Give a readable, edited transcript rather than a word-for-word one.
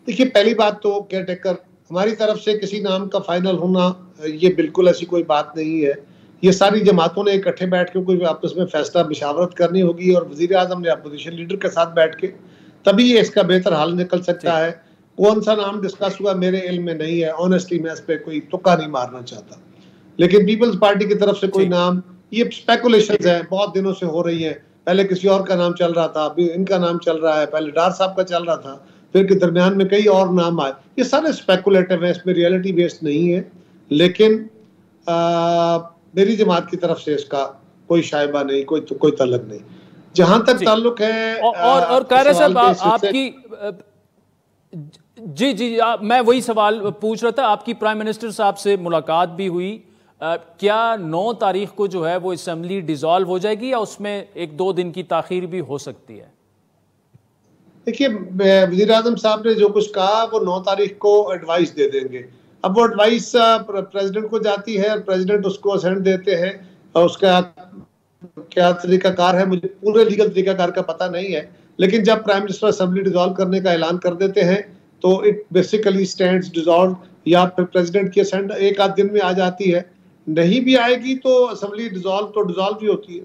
देखिए, पहली बात तो केयर टेकर हमारी तरफ से किसी नाम का फाइनल होना, ये बिल्कुल ऐसी कोई बात नहीं है। ये सारी जमातों ने इकट्ठे बैठ के कोई आपस में फैसला मशावरत करनी होगी और वज़ीर आज़म ने अपोजिशन लीडर के साथ बैठ के, तभी ये इसका बेहतर हल निकल सकता है। कौन सा नाम डिस्कस हुआ मेरे इल्म में नहीं है, ऑनेस्टली मैं इस पे कोई तुक्का नहीं मारना चाहता। लेकिन पीपल्स पार्टी की तरफ से कोई नाम, ये स्पेकुलेशंस हैं, बहुत दिनों से हो रही हैं। पहले किसी और का नाम चल रहा था, अभी इनका नाम चल रहा है, पहले डार साहब का चल रहा था, फिर के दरमियान में कई और नाम आए। ये सारे स्पेकुलेटिव हैं, इसमें रियलिटी बेस्ड नहीं है। लेकिन मेरी जमात की तरफ से इसका कोई शायबा नहीं, कोई तल्लुक नहीं। जहां तक ताल्लुक है और कायरा साहब आपकी जी मैं वही सवाल पूछ रहा था। आपकी प्राइम मिनिस्टर साहब से मुलाकात भी हुई, क्या 9 तारीख को जो है वो असेंबली डिसॉल्व हो जाएगी या उसमें 1-2 दिन की ताखीर भी हो सकती है? देखिए, वज़ीर आज़म साहब ने जो कुछ कहा वो 9 तारीख को एडवाइस दे देंगे। अब वो एडवाइस प्रेसिडेंट को जाती है और प्रेसिडेंट उसको असेंट देते हैं और उसका क्या तरीकाकार है मुझे पूरे लीगल तरीकाकार का पता नहीं है। लेकिन जब प्राइम मिनिस्टर असेंबली डिसॉल्व करने का ऐलान कर देते हैं तो इट बेसिकली स्टैंड्स डिसॉल्व, या फिर प्रेसिडेंट की असेंट 1 आध दिन में आ जाती है। नहीं भी आएगी तो असेंबली डिसॉल्व ही होती है।